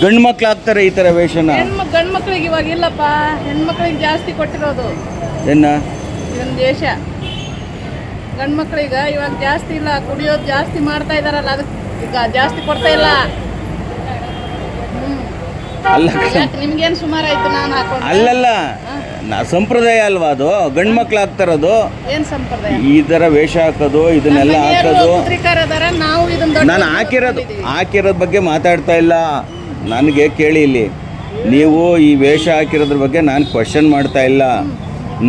ಗಂಡು ಮಕ್ಳು ಹಾಕ್ತಾರೆ ಈ ಥರ ವೇಷನ? ಗಂಡು ಮಕ್ಳಿಗೆ ಇವಾಗ ಇಲ್ಲಪ್ಪ, ಹೆಣ್ಮಕ್ಳಿಗೆ ಜಾಸ್ತಿ ಕೊಟ್ಟಿರೋದು ಇದೊಂದು ದೇಶ. ಗಂಡು ಮಕ್ಳಿಗೆ ಇವಾಗ ಜಾಸ್ತಿ ಇಲ್ಲ, ಕುಡಿಯೋದು ಜಾಸ್ತಿ ಮಾಡ್ತಾ ಇದಾರಲ್ಲ, ಅದಕ್ಕೆ ಈಗ ಜಾಸ್ತಿ ಕೊಡ್ತಾ ಇಲ್ಲ. ಅಲ್ಲ ನಿಮ್ಗೇನು ಸುಮಾರು ಆಯ್ತು ನಾನು ಹಾಕೊಂಡು? ಅಲ್ಲಲ್ಲ, ಸಂಪ್ರದಾಯ ಅಲ್ವಾ ಅದು? ಗಂಡು ಮಕ್ಳು ಹಾಕ್ತಾರದು ಏನು ಸಂಪ್ರದಾಯ? ಈ ಥರ ವೇಷ ಹಾಕೋದು, ಇದನ್ನೆಲ್ಲ ಹಾಕೋದು. ನಾವು ನಾನು ಹಾಕಿರೋದ್ ಬಗ್ಗೆ ಮಾತಾಡ್ತಾ ಇಲ್ಲ. ನನಗೆ ಕೇಳಿ, ಇಲ್ಲಿ ನೀವು ಈ ವೇಷ ಹಾಕಿರೋದ್ರ ಬಗ್ಗೆ ನಾನು ಕ್ವಶನ್ ಮಾಡ್ತಾ ಇಲ್ಲ.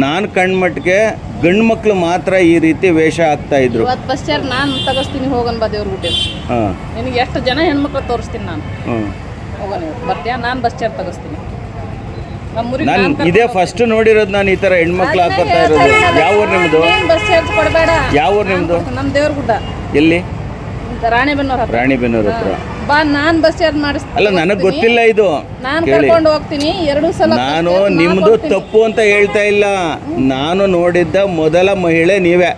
ನಾನು ಕಣ್ಮಟ್ಟಿಗೆ ಗಂಡು ಮಕ್ಳು ಮಾತ್ರ ಈ ರೀತಿ ವೇಷ ಹಾಕ್ತಾ ಇದ್ರು. ಇವತ್ತು ಬಸ್ ಚಾರ್ಜ್ ನಾನು ತಗೋಸ್ತೀನಿ, ಹೋಗೋಣ ಬಾ ದೇವ್ರ ಗುಡ್ಡೆ. ಹಾಂ, ನಿನಗೆ ಎಷ್ಟು ಜನ ಹೆಣ್ಮಕ್ಳು ತೋರಿಸ್ತೀನಿ ನಾನು. ಹೋಗೋಣ ಬರ್ತೀಯಾ? ನಾನು ಬಸ್ ಚಾರ್ಜ್ ತಗೋಸ್ತೀನಿ. ನಾನು ಇದೇ ಫಸ್ಟ್ ನೋಡಿರೋದು ನಾನು ಈ ಥರ ಹೆಣ್ಮಕ್ಳು ಹಾಕೋತಾ ಇರೋದು. ಯಾವ ಊರು ನಿಮ್ಮದು? ಬಸ್ ಚಾರ್ಜ್ ಕೊಡಬೇಡ. ಯಾವ ಊರು ನಿಮ್ಮದು? ನಮ್ಮ ದೇವ್ರ ಗುಡ್ಡ. ಎಲ್ಲಿ? ರಾಣಿಬೆನ್ನೂರು ಹತ್ರ. ರಾಣಿಬೆನ್ನೂರು ಹತ್ರ. ಬಾ, ನಾನು ಬಸ್ ಚಾರ್ಜ್ ಮಾಡಿಸ್ತೀನಿ. ಅಲ್ಲ, ನನಗೆ ಗೊತ್ತಿಲ್ಲ ಇದು. ನಾನು ಕರ್ಕೊಂಡು ಹೋಗ್ತೀನಿ 2 ಸಲ. ನಾನು ನಿಮ್ಮದು ತಪ್ಪು ಅಂತ ಹೇಳ್ತಾ ಇಲ್ಲ. ನಾನು ನೋಡಿದ್ದ ಮೊದಲ ಮಹಿಳೆ ನೀವೇ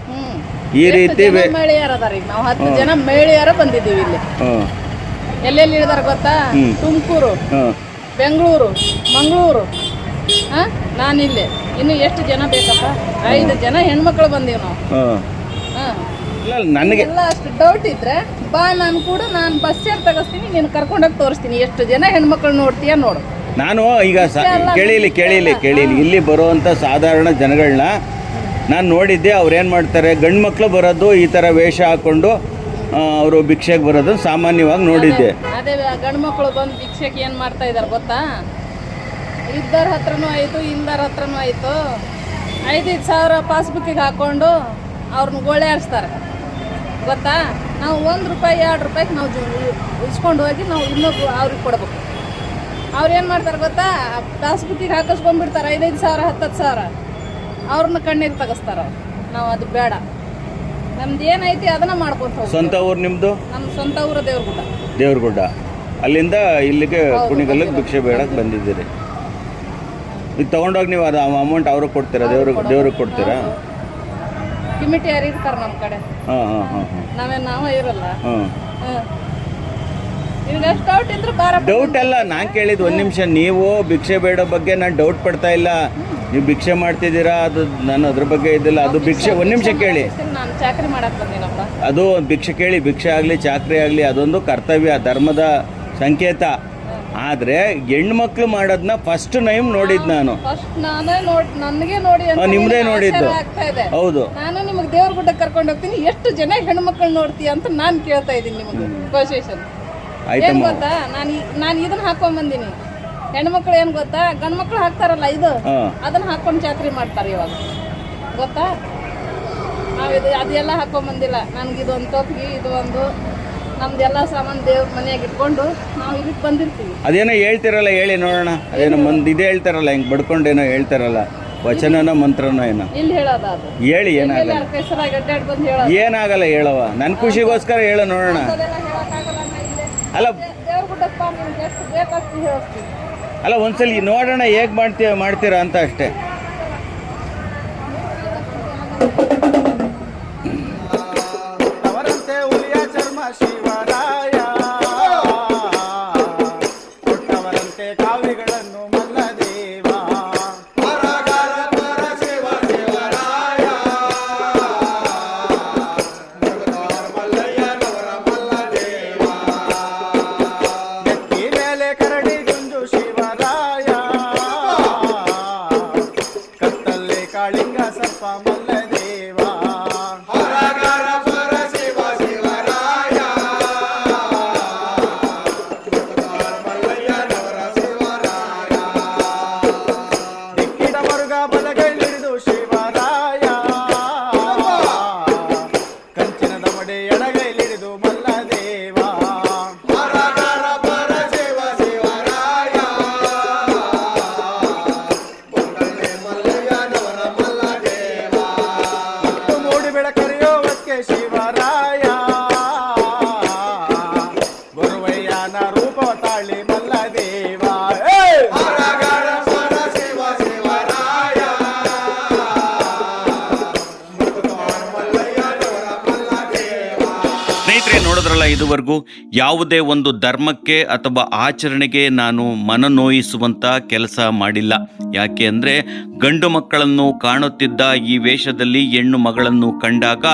ಈ ರೀತಿ. ಮಹಿಳೆಯರದಾರ ಈಗ ನಾವು 10 ಜನ ಮಹಿಳೆಯರ ಬಂದಿದ್ದೀವಿ ಇಲ್ಲಿ. ಎಲ್ಲೆಲ್ಲಿ ಇಳಿದಾರ ಗೊತ್ತಾ? ತುಮಕೂರು, ಬೆಂಗಳೂರು, ಮಂಗಳೂರು. ನಾನಿಲ್ಲಿ. ಇನ್ನು ಎಷ್ಟು ಜನ ಬೇಕಪ್ಪ? 5 ಜನ ಹೆಣ್ಮಕ್ಳು ಬಂದೀವಿ ನಾವು. ನನಗೆ ಎಲ್ಲ ಅಷ್ಟು ಡೌಟ್ ಇದ್ರೆ ಬಾ, ನಾನು ಕೂಡ ನಾನು ಬಸ್ ಚಾರ್ಜ್ ತಗೋಸ್ತೀನಿ, ನೀನು ಕರ್ಕೊಂಡೋಗಿ ತೋರಿಸ್ತೀನಿ. ಎಷ್ಟು ಜನ ಹೆಣ್ಮಕ್ಳು ನೋಡ್ತೀಯ ನೋಡು. ನಾನು ಈಗ ಕೇಳಿಲಿ ಇಲ್ಲಿ ಬರುವಂಥ ಸಾಧಾರಣ ಜನಗಳನ್ನ ನಾನು ನೋಡಿದ್ದೆ. ಅವ್ರು ಏನು ಮಾಡ್ತಾರೆ, ಗಂಡು ಮಕ್ಳು ಬರೋದು ಈ ಥರ ವೇಷ ಹಾಕ್ಕೊಂಡು ಅವರು ಭಿಕ್ಷೆಗೆ ಬರೋದು ಸಾಮಾನ್ಯವಾಗಿ ನೋಡಿದ್ದೆ. ಅದೇ ಗಂಡು ಮಕ್ಕಳು ಬಂದು ಭಿಕ್ಷೆಗೆ ಏನು ಮಾಡ್ತಾ ಇದ್ದಾರೆ ಗೊತ್ತಾ? ಇದ್ದರ ಹತ್ರನೂ ಆಯಿತು, ಇಲ್ದರ ಹತ್ರನೂ ಆಯಿತು. 5-5 ಸಾವಿರ ಪಾಸ್ಬುಕ್ಕಿಗೆ ಹಾಕ್ಕೊಂಡು ಅವ್ರನ್ನ ಗೋಳಾಡಿಸ್ತಾರೆ ಗೊತ್ತಾ? ನಾವು 1 ರೂಪಾಯಿ 2 ರೂಪಾಯಿಗೆ ನಾವು ಇಸ್ಕೊಂಡು ಹೋಗಿ ನಾವು ಇನ್ನೊಬ್ರು ಅವ್ರಿಗೆ ಕೊಡ್ಬೇಕು. ಅವ್ರು ಏನು ಮಾಡ್ತಾರೆ ಗೊತ್ತಾ? ಪಾಸ್ಬುಕ್ಕಿಗೆ ಹಾಕಿಸ್ಕೊಂಡ್ಬಿಡ್ತಾರೆ 5-5 ಸಾವಿರ 10-10 ಸಾವಿರ. ಅವ್ರನ್ನ ಕಣ್ಣೀರು ತೆಗೆಸ್ತಾರೆ. ನಾವು ಅದು ಬೇಡ, ನಮ್ದು ಏನೈತಿ ಅದನ್ನ ಮಾಡ್ಕೊಂತ ಹೋಗ್ತೀವಿ. ಸ್ವಂತ ಊರು ನಿಮ್ಮದು? ನಮ್ಮ ಸ್ವಂತ ಊರು ದೇವ್ರಗುಡ್ಡ. ಅಲ್ಲಿಂದ ಇಲ್ಲಿಗೆ ಕುಣಿಗಲ್ಲಿಗೆ ಭಿಕ್ಷೆ ಬೇಡಕ್ಕೆ ಬಂದಿದ್ದೀರಿ. ಈಗ ತೊಗೊಂಡೋಗಿ ನೀವು ಅದು ಅಮೌಂಟ್ ಅವ್ರಿಗೆ ಕೊಡ್ತೀರಾ? ದೇವ್ರಿಗೆ ಕೊಡ್ತೀರಾ? ಕಮಿಟಿ ಯಾರು ಇರ್ತಾರೆ ನಮ್ಮ ಕಡೆ. ನಾವೇ ಇರಲ್ಲ. ನಿಮ್ಗೆ ಎಷ್ಟು ಡೌಟ್ ಇದ್ರೆ ಬಾರ. ಡೌಟ್ ಅಲ್ಲ, ನಾನು ಕೇಳಿದ್ದು ಒಂದು ನಿಮಿಷ. ನೀವು ಭಿಕ್ಷೆ ಬೇಡೋ ಬಗ್ಗೆ ನಾನು ಡೌಟ್ ಪಡ್ತಾ ಇಲ್ಲ. ನೀವು ಭಿಕ್ಷೆ ಮಾಡ್ತಿದ್ದೀರಾ, ಅದು ನಾನು ಅದ್ರ ಬಗ್ಗೆ ಇದ್ದಿಲ್ಲ. ಅದು ಭಿಕ್ಷೆ, ಒಂದು ನಿಮಿಷ ಕೇಳಿ. ನಾನು ಚಾಕರಿ ಮಾಡಕ್ಕೆ ಬಂದೀನಪ್ಪ. ಅದು ಭಿಕ್ಷೆ ಕೇಳಿ, ಭಿಕ್ಷೆ ಆಗಲಿ ಚಾಕರಿ ಆಗಲಿ ಅದೊಂದು ಕರ್ತವ್ಯ, ಧರ್ಮದ ಸಂಕೇತ. ಆದರೆ ಹೆಣ್ಮಕ್ಳು ಮಾಡೋದನ್ನ ಫಸ್ಟ್ ಟೈಮ್ ನೋಡಿದ್ದು ನಾನು. ನನಗೆ ನೋಡಿ ನಿಮ್ಮದೇ ನೋಡಿದ್ದು. ಹೌದು. ನಾನು ನಿಮಗೆ ದೇವ್ರ ಗುಡ್ಡಕ್ಕೆ ಕರ್ಕೊಂಡು ಹೋಗ್ತೀನಿ. ಎಷ್ಟು ಜನ ಹೆಣ್ಮಕ್ಳು ನೋಡ್ತೀಯ ಅಂತ ನಾನು ಕೇಳ್ತಾ ಇದ್ದೀನಿ ನಿಮಗೆ ಕ್ವಶನ್. ಏನು ಗೊತ್ತಾ, ನಾನು ಇದನ್ನ ಹಾಕೊಂಡ್ ಬಂದೀನಿ. ಹೆಣ್ಮಕ್ಳು ಏನು ಗೊತ್ತಾ, ಗಂಡು ಮಕ್ಳು ಹಾಕ್ತಾರಲ್ಲ ಇದು, ಅದನ್ನ ಹಾಕೊಂಡು ಚಾಕರಿ ಮಾಡ್ತಾರೆ ಇವಾಗ ಗೊತ್ತಾ? ನಾವು ಅದೆಲ್ಲ ಹಾಕೊಂಡ್ ಬಂದಿಲ್ಲ. ನನಗಿದು ಒಂದು ಟೋಪಿಗೆ, ಇದು ಒಂದು ನಮ್ದೆಲ್ಲ ಸಾಮಾನು ದೇವ್ರ ಮನೆಯಾಗ ಇಟ್ಕೊಂಡು ನಾವು ಇದಕ್ಕೆ ಬಂದಿರ್ತೀವಿ. ಅದೇನೋ ಹೇಳ್ತಿರಲ್ಲ, ಹೇಳಿ ನೋಡೋಣ. ಅದೇನೋ ಇದೇ ಹೇಳ್ತಾರಲ್ಲ, ಹಿಂಗೆ ಬಡ್ಕೊಂಡೇನೋ ಹೇಳ್ತಾರಲ್ಲ, ವಚನನೋ ಮಂತ್ರನೋ ಏನೋ ಇಲ್ಲಿ ಹೇಳೋದ ಅದು. ಹೇಳಿ, ಏನಾಗಲ್ಲ. ಏನಾಗಲ್ಲ, ಹೇಳವ. ನನ್ನ ಖುಷಿಗೋಸ್ಕರ ಹೇಳೋ ನೋಡೋಣ. ಅಲ್ಲ ಅಲ್ಲ, ಒಂದ್ಸಲಿ ನೋಡೋಣ ಹೇಗೆ ಮಾಡ್ತೀರಾ ಅಂತ ಅಷ್ಟೇ. ಇಲ್ಲಿವರೆಗೂ ಯಾವುದೇ ಒಂದು ಧರ್ಮಕ್ಕೆ ಅಥವಾ ಆಚರಣೆಗೆ ನಾನು ಮನನೋಯಿಸುವಂಥ ಕೆಲಸ ಮಾಡಿಲ್ಲ. ಯಾಕೆ ಅಂದರೆ ಗಂಡು ಮಕ್ಕಳನ್ನು ಕಾಣುತ್ತಿದ್ದ ಈ ವೇಷದಲ್ಲಿ ಹೆಣ್ಣು ಮಗಳನ್ನು ಕಂಡಾಗ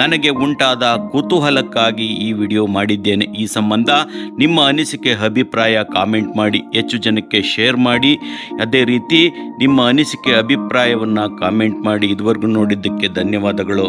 ನನಗೆ ಉಂಟಾದ ಕುತೂಹಲಕ್ಕಾಗಿ ಈ ವಿಡಿಯೋ ಮಾಡಿದ್ದೇನೆ. ಈ ಸಂಬಂಧ ನಿಮ್ಮ ಅನಿಸಿಕೆ ಅಭಿಪ್ರಾಯ ಕಾಮೆಂಟ್ ಮಾಡಿ, ಹೆಚ್ಚು ಜನಕ್ಕೆ ಶೇರ್ ಮಾಡಿ. ಅದೇ ರೀತಿ ನಿಮ್ಮ ಅನಿಸಿಕೆ ಅಭಿಪ್ರಾಯವನ್ನು ಕಾಮೆಂಟ್ ಮಾಡಿ. ಇದುವರೆಗೂ ನೋಡಿದ್ದಕ್ಕೆ ಧನ್ಯವಾದಗಳು.